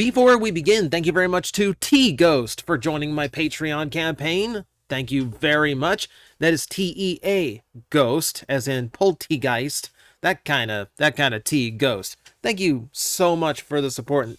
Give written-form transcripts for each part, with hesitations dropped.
Before we begin, thank you very much to T-Ghost for joining my Patreon campaign. Thank you very much. That is T-E-A Ghost, as in Poltergeist. That kind of T-Ghost. Thank you so much for the support.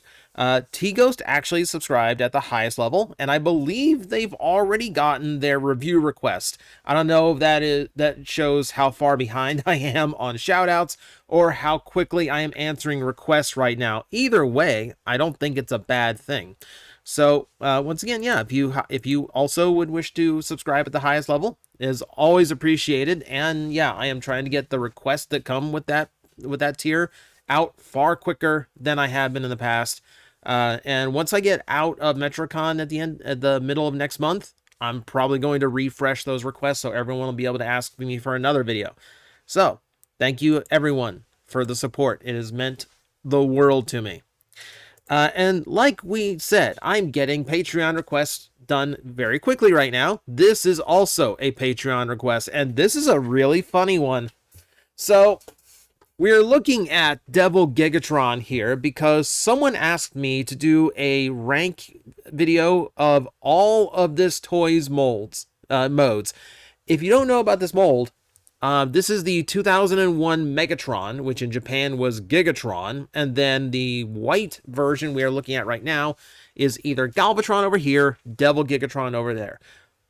T-Ghost actually subscribed at the highest level, and I believe they've already gotten their review request. I don't know if that shows how far behind I am on shoutouts or how quickly I am answering requests right now. Either way, I don't think it's a bad thing. So once again, yeah, if you also would wish to subscribe at the highest level, it is always appreciated. And yeah, I am trying to get the requests that come with that tier out far quicker than I have been in the past. And once I get out of Metrocon at the middle of next month, I'm probably going to refresh those requests so everyone will be able to ask me for another video. So thank you everyone for the support. It has meant the world to me. And like we said, I'm getting Patreon requests done very quickly right now. This is also a Patreon request, and this is a really funny one. So we're looking at Devil Gigatron here because someone asked me to do a rank video of all of this toy's modes. If you don't know about this mold, this is the 2001 Megatron, which in Japan was Gigatron, and then the white version we are looking at right now is either Galvatron over here, Devil Gigatron over there.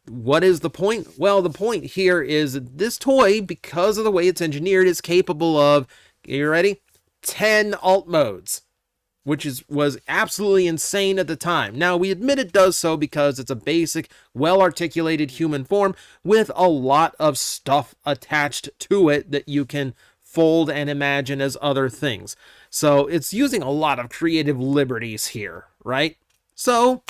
What is the point? Well, the point here is that this toy, because of the way it's engineered, is capable of, are you ready? 10 alt modes, which was absolutely insane at the time. Now, we admit it does so because it's a basic, well-articulated human form with a lot of stuff attached to it that you can fold and imagine as other things. So it's using a lot of creative liberties here, right? So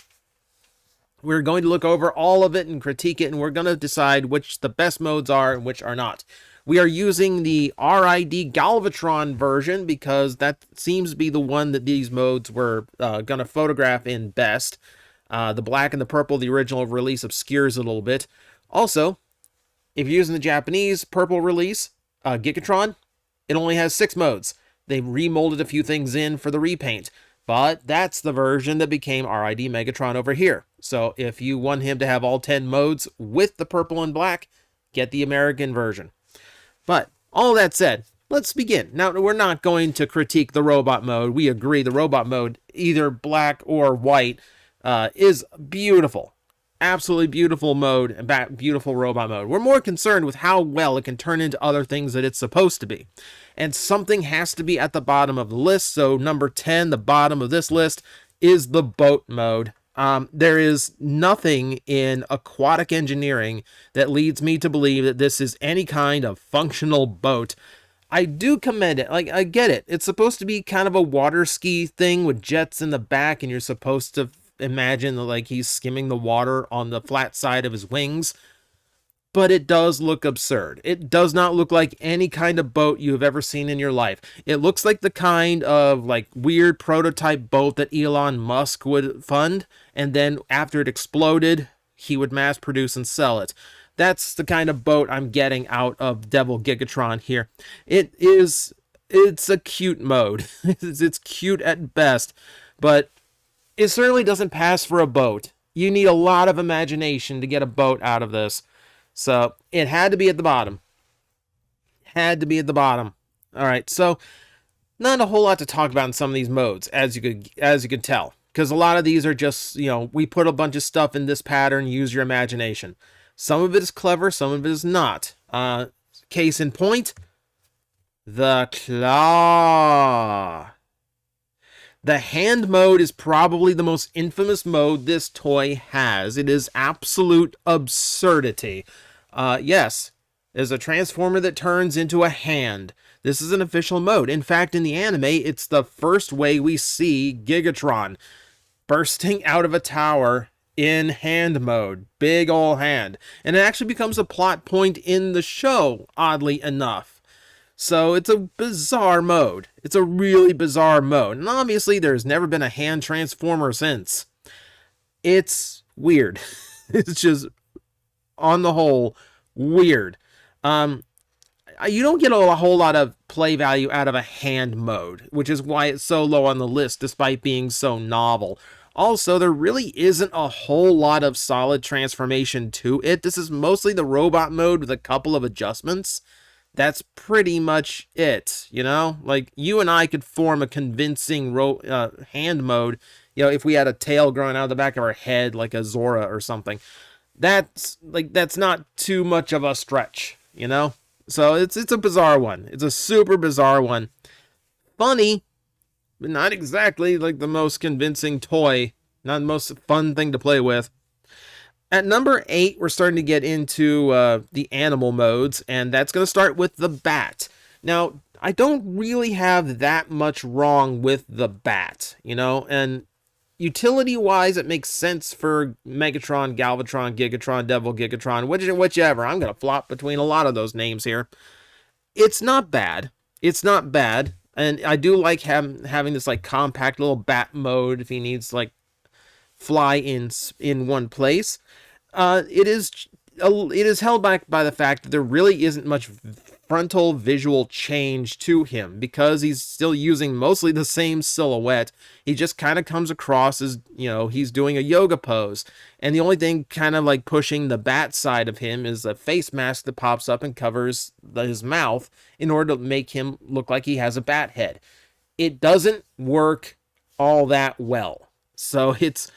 we're going to look over all of it and critique it, and we're going to decide which the best modes are and which are not. We are using the RID Galvatron version because that seems to be the one that these modes were going to photograph in best. The black and the purple, the original release, obscures it a little bit. Also, if you're using the Japanese purple release, Gigatron, it only has 6 modes. They remolded a few things in for the repaint, but that's the version that became RID Megatron over here. So if you want him to have all 10 modes with the purple and black, get the American version. But all that said, let's begin. Now, we're not going to critique the robot mode. We agree the robot mode, either black or white, is beautiful. Absolutely beautiful mode and beautiful robot mode. We're more concerned with how well it can turn into other things that it's supposed to be. And something has to be at the bottom of the list. So number 10, the bottom of this list, is the boat mode. There is nothing in aquatic engineering that leads me to believe that this is any kind of functional boat. I do commend it. Like, I get it. It's supposed to be kind of a water ski thing with jets in the back, and you're supposed to imagine that, like, he's skimming the water on the flat side of his wings. But it does look absurd. It does not look like any kind of boat you have ever seen in your life. It looks like the kind of like weird prototype boat that Elon Musk would fund, and then after it exploded, he would mass produce and sell it. That's the kind of boat I'm getting out of Devil Gigatron here. It's a cute mode. It's cute at best, but it certainly doesn't pass for a boat. You need a lot of imagination to get a boat out of this. So it had to be at the bottom. Had to be at the bottom. All right, so not a whole lot to talk about in some of these modes, as you could tell, because a lot of these are just, we put a bunch of stuff in this pattern. Use your imagination. Some of it is clever, some of it is not. Case in point, the claw. The hand mode is probably the most infamous mode this toy has. It is absolute absurdity. Yes, there's a transformer that turns into a hand. This is an official mode. In fact, in the anime, it's the first way we see Gigatron bursting out of a tower in hand mode. Big ol' hand. And it actually becomes a plot point in the show, oddly enough. So it's a bizarre mode. It's a really bizarre mode. And obviously there's never been a hand transformer since. It's weird. It's just, on the whole, weird. You don't get a whole lot of play value out of a hand mode, which is why it's so low on the list despite being so novel. Also, there really isn't a whole lot of solid transformation to it. This is mostly the robot mode with a couple of adjustments. That's pretty much it, you know? Like, you and I could form a convincing hand mode, you know, if we had a tail growing out of the back of our head like a Zora or something. That's not too much of a stretch, you know? So it's a bizarre one. It's a super bizarre one. Funny, but not exactly like the most convincing toy, not the most fun thing to play with. At number 8, we're starting to get into the animal modes, and that's going to start with the bat. Now, I don't really have that much wrong with the bat, you know, and utility-wise, it makes sense for Megatron, Galvatron, Gigatron, Devil, Gigatron, whichever. I'm going to flop between a lot of those names here. It's not bad. It's not bad. And I do like having this like compact little bat mode if he needs like fly in one place. It is held back by the fact that there really isn't much frontal visual change to him because he's still using mostly the same silhouette. He just kind of comes across as, you know, he's doing a yoga pose. And the only thing kind of like pushing the bat side of him is a face mask that pops up and covers his mouth in order to make him look like he has a bat head. It doesn't work all that well. So it's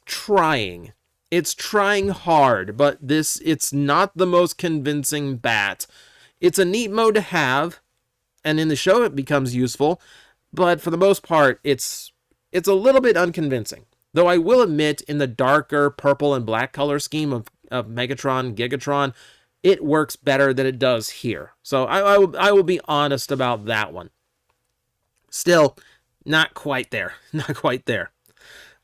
trying. It's trying hard, but it's not the most convincing bat. It's a neat mode to have, and in the show it becomes useful, but for the most part, it's a little bit unconvincing. Though I will admit, in the darker purple and black color scheme of Megatron, Gigatron, it works better than it does here. So I will be honest about that one. Still, not quite there. Not quite there.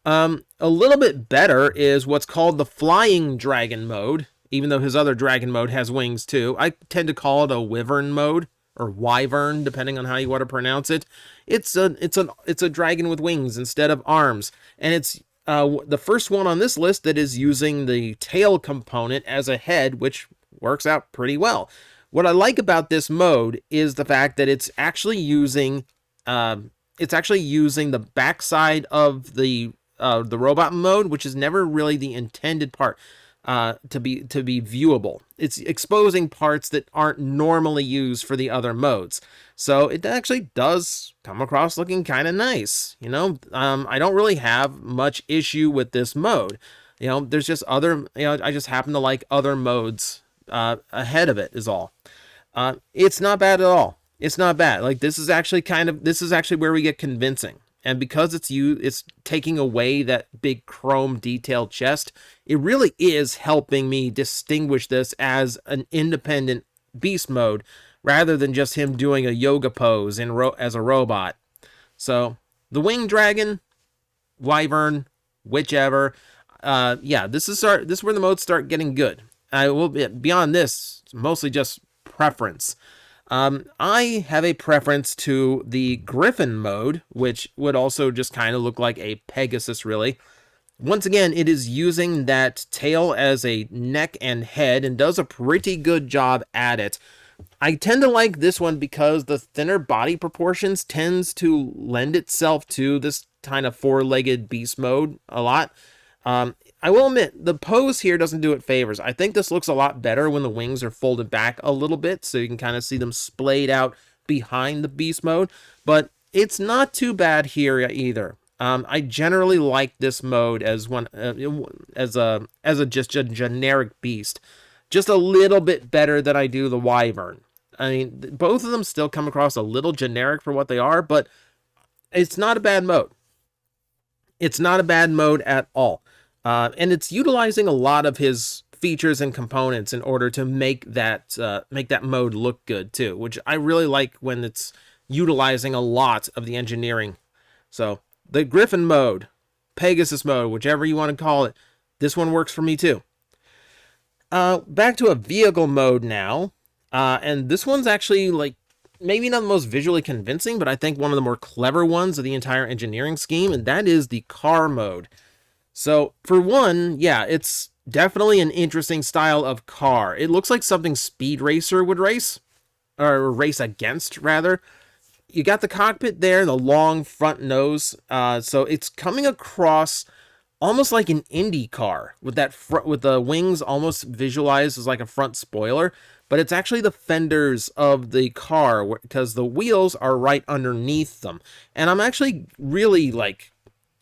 A little bit better is what's called the Flying Dragon mode, even though his other dragon mode has wings too. I tend to call it a Wyvern mode, or Wyvern, depending on how you want to pronounce it. It's a dragon with wings instead of arms, and it's the first one on this list that is using the tail component as a head, which works out pretty well. What I like about this mode is the fact that it's actually using the backside of the robot mode, which is never really the intended part to be viewable. It's exposing parts that aren't normally used for the other modes. So it actually does come across looking kind of nice. You know, I don't really have much issue with this mode. You know, there's just other, you know, I just happen to like other modes ahead of it is all. It's not bad at all. It's not bad. Like, this is actually where we get convincing. And because it's taking away that big chrome detailed chest, it really is helping me distinguish this as an independent beast mode rather than just him doing a yoga pose as a robot. So the Winged Dragon, Wyvern, whichever, yeah, this is where the modes start getting good. Beyond this, it's mostly just preference. I have a preference to the Griffin mode, which would also just kind of look like a Pegasus, really. Once again, it is using that tail as a neck and head and does a pretty good job at it. I tend to like this one because the thinner body proportions tends to lend itself to this kind of four-legged beast mode a lot. I will admit, the pose here doesn't do it favors. I think this looks a lot better when the wings are folded back a little bit, so you can kind of see them splayed out behind the beast mode, but it's not too bad here either. I generally like this mode as just a generic beast, just a little bit better than I do the Wyvern. I mean, both of them still come across a little generic for what they are, but it's not a bad mode. It's not a bad mode at all. And it's utilizing a lot of his features and components in order to make that mode look good too, which I really like when it's utilizing a lot of the engineering. So the Griffin mode, Pegasus mode, whichever you want to call it, this one works for me too. Back to a vehicle mode now, and this one's actually like maybe not the most visually convincing, but I think one of the more clever ones of the entire engineering scheme, and that is the car mode. So, for one, yeah, it's definitely an interesting style of car. It looks like something Speed Racer would race. or race against, rather. You got the cockpit there, the long front nose, so it's coming across almost like an Indy car with that with the wings almost visualized as like a front spoiler, but it's actually the fenders of the car because the wheels are right underneath them. And I'm actually really like,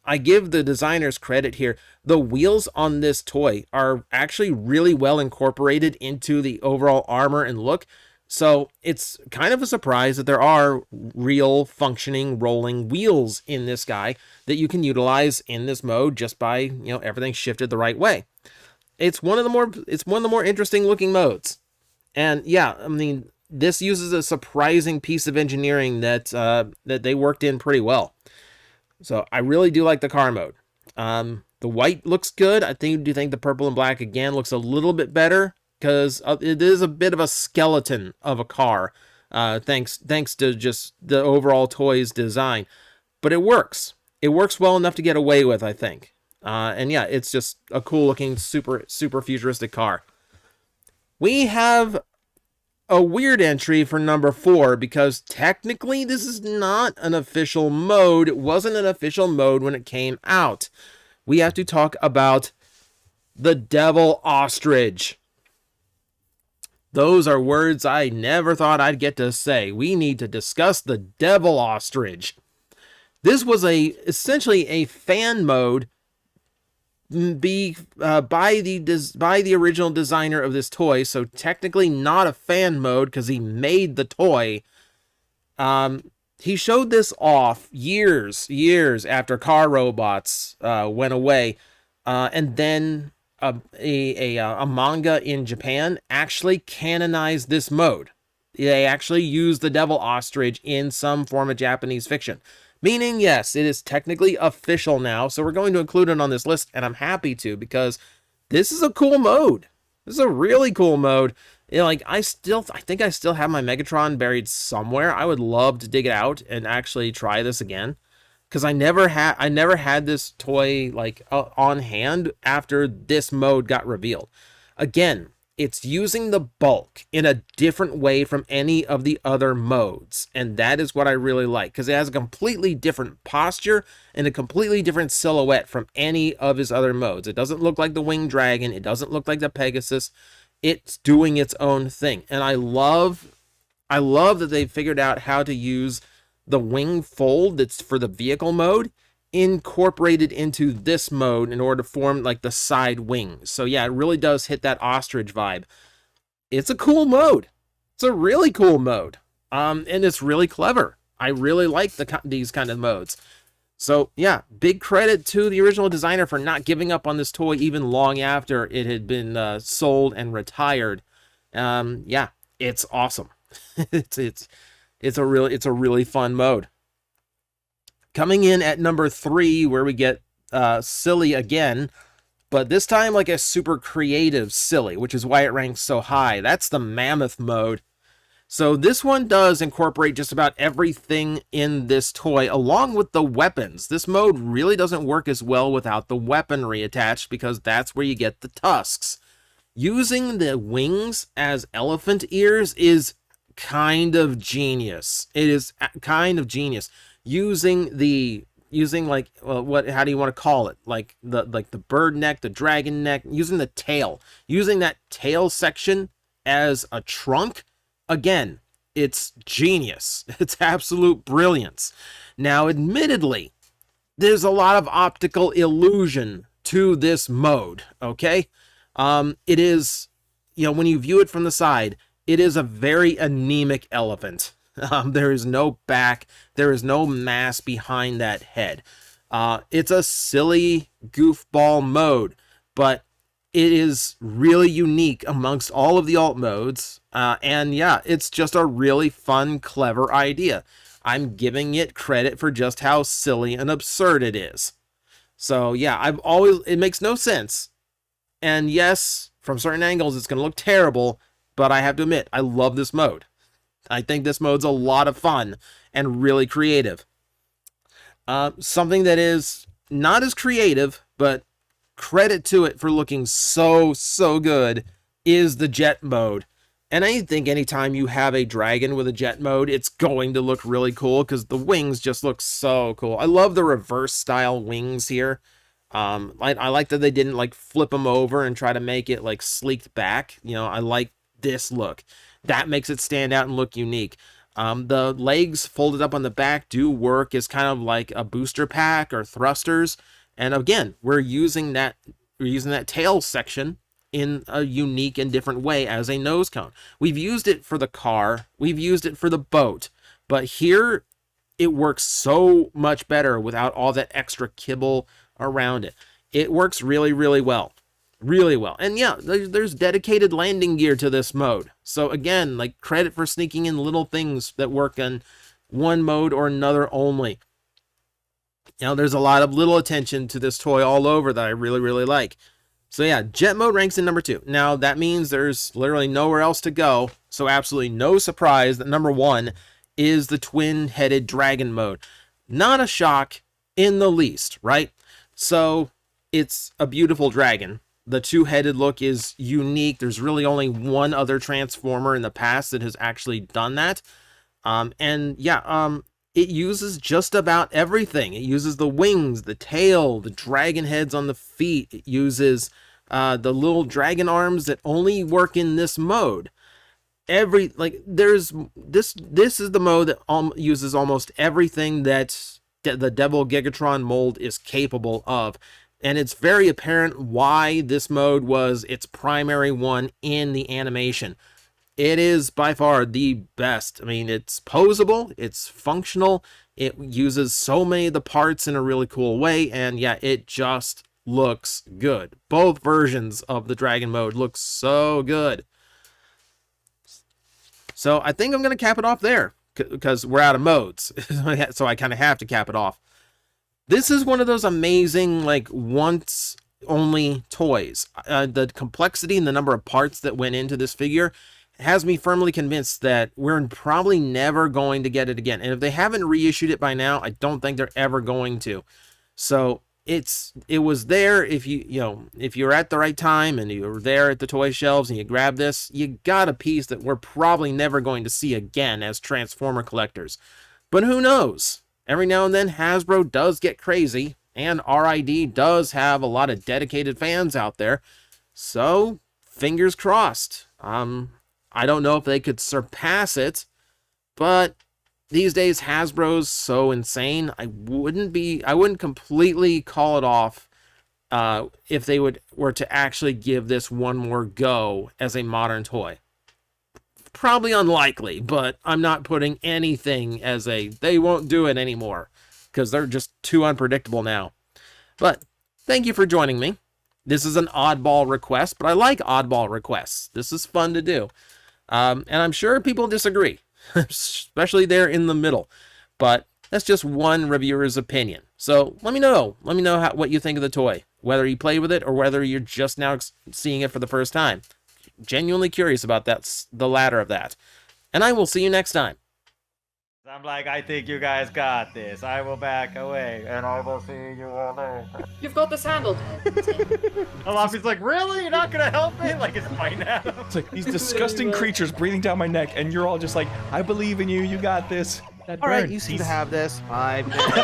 I give the designers credit here. The wheels on this toy are actually really well incorporated into the overall armor and look. So it's kind of a surprise that there are real functioning rolling wheels in this guy that you can utilize in this mode just by, you know, everything shifted the right way. It's one of the more interesting looking modes. And yeah, I mean, this uses a surprising piece of engineering that that they worked in pretty well. So I really do like the car mode. The white looks good. I do think the purple and black again looks a little bit better, because it is a bit of a skeleton of a car, thanks to just the overall toy's design. But it works. It works well enough to get away with, I think. And yeah, it's just a cool looking, super futuristic car. We have a weird entry for number 4, because technically this is not an official mode. It wasn't an official mode when it came out. We have to talk about the Devil Ostrich. Those are words I never thought I'd get to say. We need to discuss the Devil Ostrich. This was essentially a fan mode by the original designer of this toy, so technically not a fan mode because he made the toy. He showed this off years after Car Robots went away, and then a manga in Japan actually canonized this mode. They actually used the Devil Ostrich in some form of Japanese fiction. Meaning, yes, it is technically official now, so we're going to include it on this list, and I'm happy to, because this is a cool mode. This is a really cool mode. You know, like, I think I still have my Megatron buried somewhere. I would love to dig it out and actually try this again, because I never had this toy like on hand after this mode got revealed. Again, it's using the bulk in a different way from any of the other modes, and that is what I really like, because it has a completely different posture and a completely different silhouette from any of his other modes. It doesn't look like the Winged Dragon. It doesn't look like the Pegasus. It's doing its own thing, and I love that they figured out how to use the wing fold that's for the vehicle mode incorporated into this mode in order to form like the side wings. So yeah, it really does hit that ostrich vibe. It's a cool mode. It's a really cool mode. And it's really clever. I really like these kind of modes. So yeah, big credit to the original designer for not giving up on this toy even long after it had been sold and retired. Yeah, it's awesome. It's a really fun mode. Coming in at number 3, where we get silly again, but this time like a super creative silly, which is why it ranks so high. That's the Mammoth mode. So this one does incorporate just about everything in this toy, along with the weapons. This mode really doesn't work as well without the weaponry attached, because that's where you get the tusks. Using the wings as elephant ears is kind of genius. It is kind of genius. Using like, well, how do you want to call it? Like the bird neck, the dragon neck, using the tail. Using that tail section as a trunk. Again, it's genius. It's absolute brilliance. Now, admittedly, there's a lot of optical illusion to this mode, okay? It is, you know, when you view it from the side, it is a very anemic elephant. There is no back. There is no mass behind that head. It's a silly goofball mode, but it is really unique amongst all of the alt modes. And yeah, it's just a really fun, clever idea. I'm giving it credit for just how silly and absurd it is. So yeah, it makes no sense. And yes, from certain angles, it's going to look terrible, but I have to admit, I love this mode. I think this mode's a lot of fun and really creative. Something that is not as creative, but credit to it for looking so good, is the jet mode. And I think anytime you have a dragon with a jet mode, it's going to look really cool because the wings just look so cool. I love the reverse style wings here. I like that they didn't like flip them over and try to make it like sleeked back. You know, I like this look. That makes it stand out and look unique. The legs folded up on the back do work as kind of like a booster pack or thrusters. And again, we're using that tail section in a unique and different way as a nose cone. We've used it for the car, we've used it for the boat, but here it works so much better without all that extra kibble around it. It works really, really well. Really well. And yeah, there's dedicated landing gear to this mode. So again, like credit for sneaking in little things that work on one mode or another only. You know, there's a lot of little attention to this toy all over that I really, really like. So yeah, jet mode ranks in number 2. Now that means there's literally nowhere else to go. So absolutely no surprise that number 1 is the twin-headed dragon mode. Not a shock in the least, right? So it's a beautiful dragon. The two-headed look is unique. There's really only one other Transformer in the past that has actually done that. It uses just about everything. It uses the wings, the tail, the dragon heads on the feet. It uses the little dragon arms that only work in this mode. This is the mode that uses almost everything that the Devil Gigatron mold is capable of. And it's very apparent why this mode was its primary one in the animation. It is by far the best. I mean, it's posable, it's functional, it uses so many of the parts in a really cool way, and yeah, it just looks good. Both versions of the Dragon mode look so good. So I think I'm going to cap it off there, because we're out of modes, so I kind of have to cap it off. This is one of those amazing, like, once-only toys. The complexity and the number of parts that went into this figure has me firmly convinced that we're probably never going to get it again. And if they haven't reissued it by now, I don't think they're ever going to. So it was there. If if you're at the right time and you were there at the toy shelves and you grab this, you got a piece that we're probably never going to see again as Transformer collectors. But who knows? Every now and then Hasbro does get crazy, and RID does have a lot of dedicated fans out there. So fingers crossed. I don't know if they could surpass it, but these days Hasbro's so insane. I wouldn't completely call it off if they were to actually give this one more go as a modern toy. Probably unlikely, but I'm not putting anything as they won't do it anymore because they're just too unpredictable now. But thank you for joining me. This is an oddball request, but I like oddball requests. This is fun to do. And I'm sure people disagree, especially there in the middle, but that's just one reviewer's opinion. So let me know what you think of the toy, whether you play with it or whether you're just now seeing it for the first time. Genuinely curious about the latter of that. And I will see you next time. I'm like, I think you guys got this. I will back away, and I will see you all later. You've got this handled. Alafi's like, really? You're not gonna help me? Like, it's fine now. It's like these disgusting creatures breathing down my neck, and you're all just like, I believe in you. You got this. All right, you seem to have this. 5 minutes.